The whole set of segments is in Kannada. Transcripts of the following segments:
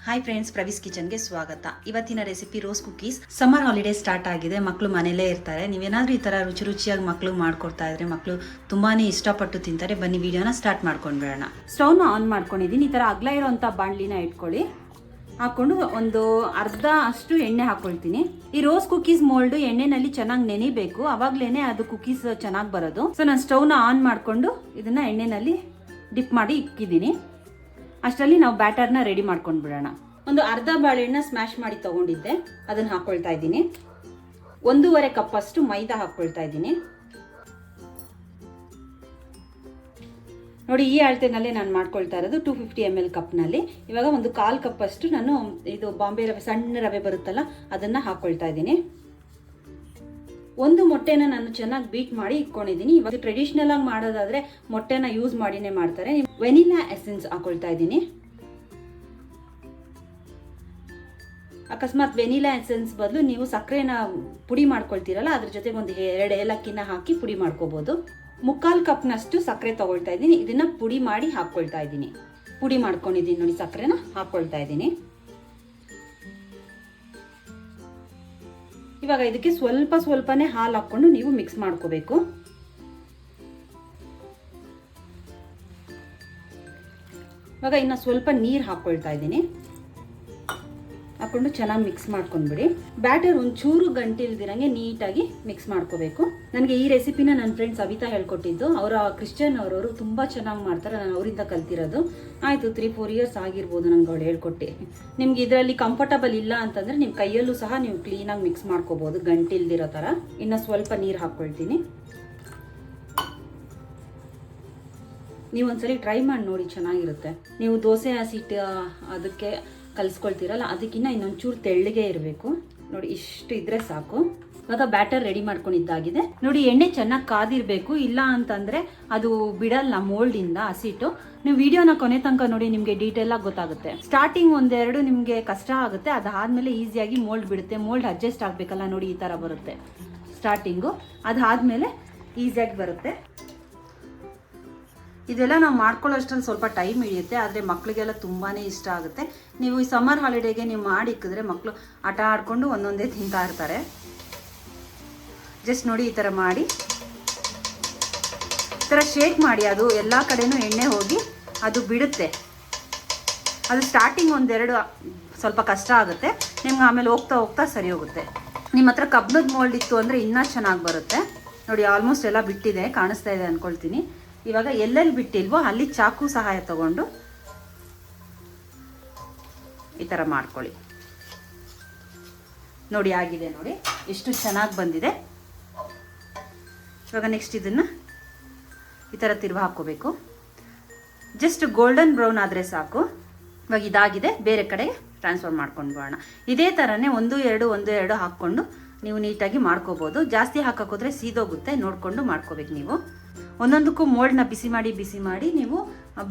ಹಾಯ್ ಫ್ರೆಂಡ್ಸ್, ಪ್ರವೀಸ್ ಕಿಚನ್ಗೆ ಸ್ವಾಗತ. ಇವತ್ತಿನ recipe rose cookies. Summer holiday start ಆಗಿದೆ, ಮಕ್ಕಳು ಮನೇಲೇ ಇರ್ತಾರೆ. ನೀವೇನಾದ್ರೂ ಈ ತರ ರುಚಿ ರುಚಿಯಾಗಿ ಮಕ್ಕಳು ಮಾಡ್ಕೊಡ್ತಾ ಇದ್ರೆ ಮಕ್ಕಳು ತುಂಬಾನೇ ಇಷ್ಟಪಟ್ಟು ತಿಂತಾರೆ. ಬನ್ನಿ ವಿಡಿಯೋನ ಸ್ಟಾರ್ಟ್ ಮಾಡ್ಕೊಂಡು ಬಿಡೋಣ. ಸ್ಟವ್ನ ಆನ್ ಮಾಡ್ಕೊಂಡಿದ್ದೀನಿ. ಈ ತರ ಅಗ್ಲ ಇರೋಂಥ ಬಾಣಲಿನ ಇಟ್ಕೊಳ್ಳಿ. ಹಾಕೊಂಡು ಒಂದು ಅರ್ಧ ಅಷ್ಟು ಎಣ್ಣೆ ಹಾಕೊಳ್ತೀನಿ. ಈ ರೋಸ್ ಕುಕೀಸ್ ಮೋಲ್ಡ್ ಎಣ್ಣೆನಲ್ಲಿ ಚೆನ್ನಾಗಿ ನೆನಿಬೇಕು, ಅವಾಗ್ಲೇನೆ ಅದು ಕುಕೀಸ್ ಚೆನ್ನಾಗಿ ಬರೋದು. ಸೊ ನಾನು ಸ್ಟವ್ನ ಆನ್ ಮಾಡ್ಕೊಂಡು ಇದನ್ನ ಎಣ್ಣೆನಲ್ಲಿ ಡಿಪ್ ಮಾಡಿ ಇಕ್ಕಿದ್ದೀನಿ. ಅಷ್ಟರಲ್ಲಿ ನಾವು ಬ್ಯಾಟರ್ನ ರೆಡಿ ಮಾಡ್ಕೊಂಡು ಬಿಡೋಣ. ಒಂದು ಅರ್ಧ ಬಾಳೆಹಣ್ಣ ಸ್ಮ್ಯಾಶ್ ಮಾಡಿ ತಗೊಂಡಿದ್ದೆ, ಅದನ್ನ ಹಾಕೊಳ್ತಾ ಇದ್ದೀನಿ. 1.5 ಕಪ್ ಅಷ್ಟು ಮೈದಾ ಹಾಕೊಳ್ತಾ ಇದ್ದೀನಿ. ನೋಡಿ, ಈ ಅಳತೆನಲ್ಲೇ ನಾನು ಮಾಡ್ಕೊಳ್ತಾ ಇರೋದು 250 ml ಕಪ್ನಲ್ಲಿ. ಇವಾಗ ಒಂದು 1/4 ಕಪ್ ಅಷ್ಟು ನಾನು ಇದು ಬಾಂಬೆ ರವೆ, ಸಣ್ಣ ರವೆ ಬರುತ್ತಲ್ಲ, ಅದನ್ನ ಹಾಕೊಳ್ತಾ ಇದ್ದೀನಿ. ಒಂದು ಮೊಟ್ಟೆನ ನಾನು ಚೆನ್ನಾಗಿ ಬೀಟ್ ಮಾಡಿ ಇಟ್ಕೊಂಡಿದ್ದೀನಿ. ಇವಾಗ ಟ್ರೆಡಿಷನಲ್ ಆಗಿ ಮಾಡೋದಾದ್ರೆ ಮೊಟ್ಟೆನ ಯೂಸ್ ಮಾಡಿನೇ ಮಾಡ್ತಾರೆ. ವೆನಿಲಾ ಎಸೆನ್ಸ್ ಹಾಕೊಳ್ತಾ ಇದ್ದೀನಿ. ಅಕಸ್ಮಾತ್ ವೆನಿಲಾ ಎಸೆನ್ಸ್ ಬದಲು ನೀವು ಸಕ್ಕರೆನ ಪುಡಿ ಮಾಡ್ಕೊಳ್ತೀರಲ್ಲ, ಅದ್ರ ಜೊತೆಗೆ ಒಂದು 2 ಏಲಕ್ಕಿನ ಹಾಕಿ ಪುಡಿ ಮಾಡ್ಕೋಬಹುದು. 3/4 ಕಪ್ನಷ್ಟು ಸಕ್ಕರೆ ತಗೊಳ್ತಾ ಇದ್ದೀನಿ. ಇದನ್ನ ಪುಡಿ ಮಾಡಿ ಹಾಕೊಳ್ತಾ ಇದ್ದೀನಿ. ಪುಡಿ ಮಾಡ್ಕೊಂಡಿದ್ದೀನಿ ನೋಡಿ, ಸಕ್ಕರೆನ ಹಾಕೊಳ್ತಾ ಇದ್ದೀನಿ. ಇವಾಗ ಇದಕ್ಕೆ ಸ್ವಲ್ಪನೇ ಹಾಲು ಹಾಕೊಂಡು ನೀವು ಮಿಕ್ಸ್ ಮಾಡ್ಕೋಬೇಕು. ಇವಾಗ ಇನ್ನು ಸ್ವಲ್ಪ ನೀರು ಹಾಕೊಳ್ತಾ ಇದ್ದೀನಿ. ಹಾಕೊಂಡು ಚೆನ್ನಾಗಿ ಮಿಕ್ಸ್ ಮಾಡ್ಕೊಂಡ್ಬಿಡಿ. ಬ್ಯಾಟರ್ ಒಂಚೂರು ಗಂಟಿಲ್ದಿರಂಗೆ ನೀಟಾಗಿ ಮಿಕ್ಸ್ ಮಾಡ್ಕೋಬೇಕು. ನನಗೆ ಈ ರೆಸಿಪಿನ ನನ್ನ ಫ್ರೆಂಡ್ ಸವಿತಾ ಹೇಳ್ಕೊಟ್ಟಿದ್ದು. ಅವರ ಕ್ರಿಶ್ಚಿಯನ್ ಅವರವರು ತುಂಬಾ ಚೆನ್ನಾಗಿ ಮಾಡ್ತಾರೆ. ನಾನು ಅವರಿಂದ ಕಲ್ತಿರೋದು. ಆಯ್ತು, 3-4 ಇಯರ್ಸ್ ಆಗಿರ್ಬೋದು ನಂಗೆ ಅವಳು ಹೇಳ್ಕೊಟ್ಟು. ನಿಮ್ಗೆ ಇದರಲ್ಲಿ ಕಂಫರ್ಟಬಲ್ ಇಲ್ಲ ಅಂತಂದ್ರೆ ನಿಮ್ಮ ಕೈಯಲ್ಲೂ ಸಹ ನೀವು ಕ್ಲೀನಾಗಿ ಮಿಕ್ಸ್ ಮಾಡ್ಕೋಬಹುದು, ಗಂಟಿಲ್ದಿರೋ ತರ. ಇನ್ನು ಸ್ವಲ್ಪ ನೀರು ಹಾಕೊಳ್ತೀನಿ. ನೀವು ಒಂದ್ಸರಿ ಟ್ರೈ ಮಾಡಿ ನೋಡಿ, ಚೆನ್ನಾಗಿರುತ್ತೆ. ನೀವು ದೋಸೆ ಹಸಿಟ್ಟು ಅದಕ್ಕೆ ಕಲಿಸ್ಕೊಳ್ತೀರಲ್ಲ, ಅದಕ್ಕಿಂತ ಇನ್ನೊಂಚೂರು ತೆಳ್ಳಗೆ ಇರಬೇಕು. ನೋಡಿ, ಇಷ್ಟು ಇದ್ರೆ ಸಾಕು. ಇವಾಗ ಬ್ಯಾಟರ್ ರೆಡಿ ಮಾಡ್ಕೊಂಡಿದ್ದಾಗಿದೆ. ನೋಡಿ, ಎಣ್ಣೆ ಚೆನ್ನಾಗಿ ಕಾದಿರ್ಬೇಕು, ಇಲ್ಲ ಅಂತಂದ್ರೆ ಅದು ಬಿಡಲ್ಲ ಮೋಲ್ಡ್ ಇಂದ ಹಸಿಟ್ಟು. ನೀವು ವಿಡಿಯೋನ ಕೊನೆ ತನಕ ನೋಡಿ, ನಿಮ್ಗೆ ಡೀಟೇಲ್ ಆಗಿ ಗೊತ್ತಾಗುತ್ತೆ. ಸ್ಟಾರ್ಟಿಂಗ್ 1-2 ನಿಮ್ಗೆ ಕಷ್ಟ ಆಗುತ್ತೆ, ಅದಾದ್ಮೇಲೆ ಈಸಿಯಾಗಿ ಮೋಲ್ಡ್ ಬಿಡುತ್ತೆ. ಮೋಲ್ಡ್ ಅಡ್ಜಸ್ಟ್ ಆಗ್ಬೇಕಲ್ಲ, ನೋಡಿ ಈ ತರ ಬರುತ್ತೆ ಸ್ಟಾರ್ಟಿಂಗು. ಅದಾದ್ಮೇಲೆ ಈಸಿಯಾಗಿ ಬರುತ್ತೆ. ಇದೆಲ್ಲ ನಾವು ಮಾಡ್ಕೊಳ್ಳೋಷ್ಟರಲ್ಲಿ ಸ್ವಲ್ಪ ಟೈಮ್ ಹಿಡಿಯುತ್ತೆ, ಆದರೆ ಮಕ್ಕಳಿಗೆಲ್ಲ ತುಂಬಾ ಇಷ್ಟ ಆಗುತ್ತೆ. ನೀವು ಈ ಸಮ್ಮರ್ ಹಾಲಿಡೇಗೆ ನೀವು ಮಾಡಿ ಇಕ್ಕಿದ್ರೆ ಮಕ್ಕಳು ಆಟ ಆಡ್ಕೊಂಡು ಒಂದೊಂದೇ ತಿಂತಾ ಇರ್ತಾರೆ. ಜಸ್ಟ್ ನೋಡಿ, ಈ ಥರ ಮಾಡಿ, ಈ ಥರ ಶೇಕ್ ಮಾಡಿ. ಅದು ಎಲ್ಲ ಕಡೆನೂ ಎಣ್ಣೆ ಹೋಗಿ ಅದು ಬಿಡುತ್ತೆ. ಅದು ಸ್ಟಾರ್ಟಿಂಗ್ 1-2 ಸ್ವಲ್ಪ ಕಷ್ಟ ಆಗುತ್ತೆ, ನಿಮ್ಗೆ ಆಮೇಲೆ ಹೋಗ್ತಾ ಹೋಗ್ತಾ ಸರಿ ಹೋಗುತ್ತೆ. ನಿಮ್ಮ ಹತ್ರ ಕಬ್ಬಿಣದ ಮೋಲ್ಡ್ ಇತ್ತು ಅಂದರೆ ಇನ್ನೂ ಚೆನ್ನಾಗಿ ಬರುತ್ತೆ. ನೋಡಿ, ಆಲ್ಮೋಸ್ಟ್ ಎಲ್ಲ ಬಿಟ್ಟಿದೆ, ಕಾಣಿಸ್ತಾ ಇದೆ ಅಂದ್ಕೊಳ್ತೀನಿ. ಇವಾಗ ಎಲ್ಲೆಲ್ಲಿ ಬಿಟ್ಟಿಲ್ವೋ ಅಲ್ಲಿ ಚಾಕು ಸಹಾಯ ತಗೊಂಡು ಈ ತರ ಮಾಡ್ಕೊಳ್ಳಿ. ನೋಡಿ, ಆಗಿದೆ ನೋಡಿ, ಎಷ್ಟು ಚೆನ್ನಾಗಿ ಬಂದಿದೆ. ಇವಾಗ ನೆಕ್ಸ್ಟ್ ಇದನ್ನ ಈ ತರ ತಿರ್ವಿ ಹಾಕೋಬೇಕು. ಜಸ್ಟ್ ಗೋಲ್ಡನ್ ಬ್ರೌನ್ ಆದ್ರೆ ಸಾಕು. ಇವಾಗ ಇದಾಗಿದೆ, ಬೇರೆ ಕಡೆ ಟ್ರಾನ್ಸ್ಫರ್ ಮಾಡ್ಕೊಂಡು ಬರೋಣ. ಇದೇ ತರನೇ 1-2 ಹಾಕೊಂಡು ನೀವು ನೀಟಾಗಿ ಮಾಡ್ಕೋಬಹುದು. ಜಾಸ್ತಿ ಹಾಕೋದ್ರೆ ಸೀದೋಗುತ್ತೆ, ನೋಡ್ಕೊಂಡು ಮಾಡ್ಕೋಬೇಕು. ನೀವು ಒಂದೊಂದಕ್ಕೂ ಮೋಲ್ಡ್ನ ಬಿಸಿ ಮಾಡಿ ನೀವು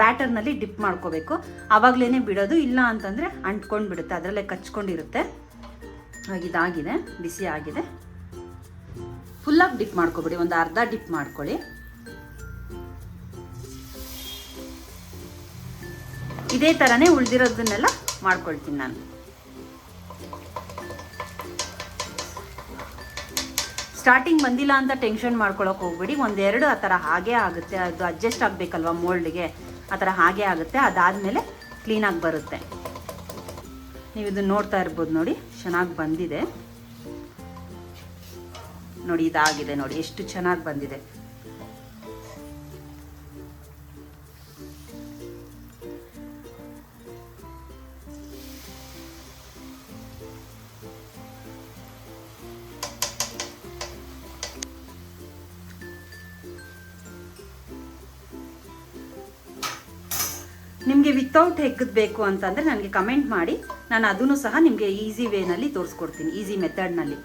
ಬ್ಯಾಟರ್ನಲ್ಲಿ ಡಿಪ್ ಮಾಡ್ಕೋಬೇಕು. ಆವಾಗಲೇ ಬಿಡೋದು, ಇಲ್ಲ ಅಂತಂದರೆ ಅಂಟ್ಕೊಂಡು ಬಿಡುತ್ತೆ, ಅದರಲ್ಲೇ ಕಚ್ಕೊಂಡಿರುತ್ತೆ. ಇದಾಗಿದೆ, ಬಿಸಿ ಆಗಿದೆ. ಫುಲ್ಲಾಗಿ ಡಿಪ್ ಮಾಡ್ಕೊಬಿಡಿ, ಒಂದು ಅರ್ಧ ಡಿಪ್ ಮಾಡ್ಕೊಳ್ಳಿ. ಇದೇ ಥರನೇ ಉಳಿದಿರೋದನ್ನೆಲ್ಲ ಮಾಡ್ಕೊಳ್ತೀನಿ ನಾನು. ಸ್ಟಾರ್ಟಿಂಗ್ ಬಂದಿಲ್ಲ ಅಂತ ಟೆನ್ಷನ್ ಮಾಡ್ಕೊಳಕ್ಕೆ ಹೋಗ್ಬೇಡಿ. 1-2 ಆ ಥರ ಹಾಗೇ ಆಗುತ್ತೆ, ಅದು ಅಡ್ಜಸ್ಟ್ ಆಗಬೇಕಲ್ವ ಮೋಲ್ಡ್ಗೆ, ಆ ಥರ ಹಾಗೇ ಆಗುತ್ತೆ. ಅದಾದಮೇಲೆ ಕ್ಲೀನಾಗಿ ಬರುತ್ತೆ. ನೀವು ಇದನ್ನು ನೋಡ್ತಾ ಇರ್ಬೋದು, ನೋಡಿ ಚೆನ್ನಾಗಿ ಬಂದಿದೆ. ನೋಡಿ, ಇದಾಗಿದೆ ನೋಡಿ, ಎಷ್ಟು ಚೆನ್ನಾಗಿ ಬಂದಿದೆ. ನಿಮಗೆ ವಿತೌಟ್ ಎಗ್ ಬೇಕು ಅಂತಂದರೆ ನನಗೆ ಕಮೆಂಟ್ ಮಾಡಿ, ನಾನು ಅದನ್ನು ಸಹ ನಿಮಗೆ ಈಸಿ ವೇನಲ್ಲಿ ತೋರಿಸ್ಕೊಡ್ತೀನಿ, ಈಸಿ ಮೆಥಡ್ನಲ್ಲಿ.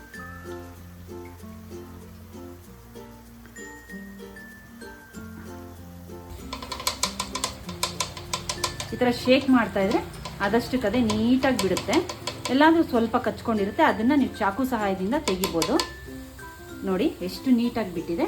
ಈ ಥರ ಶೇಕ್ ಮಾಡ್ತಾ ಇದ್ರೆ ಆದಷ್ಟು ಕದೆ ನೀಟಾಗಿ ಬಿಡುತ್ತೆ. ಎಲ್ಲಾದರೂ ಸ್ವಲ್ಪ ಕಚ್ಕೊಂಡಿರುತ್ತೆ, ಅದನ್ನು ನೀವು ಚಾಕು ಸಹಾಯದಿಂದ ತೆಗಿಬೋದು. ನೋಡಿ, ಎಷ್ಟು ನೀಟಾಗಿ ಬಿಟ್ಟಿದೆ.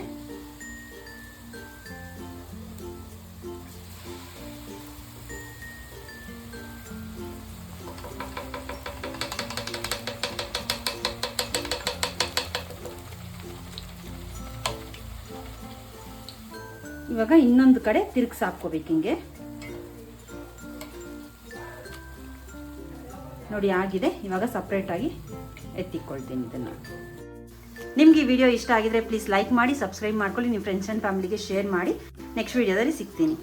ಇವಾಗ ಇನ್ನೊಂದು ಕಡೆ ತಿರುಗಿಸಿ ಹಾಕ್ಕೋಬೇಕು ಹಿಂಗೆ. ನೋಡಿ ಆಗಿದೆ. ಇವಾಗ ಸಪ್ರೇಟಾಗಿ ಎತ್ತಿಕೊಳ್ತೀನಿ ಇದನ್ನು. ನಿಮ್ಗೆ ಈ ವಿಡಿಯೋ ಇಷ್ಟ ಆಗಿದ್ರೆ ಪ್ಲೀಸ್ ಲೈಕ್ ಮಾಡಿ, ಸಬ್ಸ್ಕ್ರೈಬ್ ಮಾಡ್ಕೊಳ್ಳಿ, ನಿಮ್ಮ ಫ್ರೆಂಡ್ಸ್ ಆ್ಯಂಡ್ ಫ್ಯಾಮಿಲಿಗೆ ಶೇರ್ ಮಾಡಿ. ನೆಕ್ಸ್ಟ್ ವಿಡಿಯೋದಲ್ಲಿ ಸಿಗ್ತೀನಿ.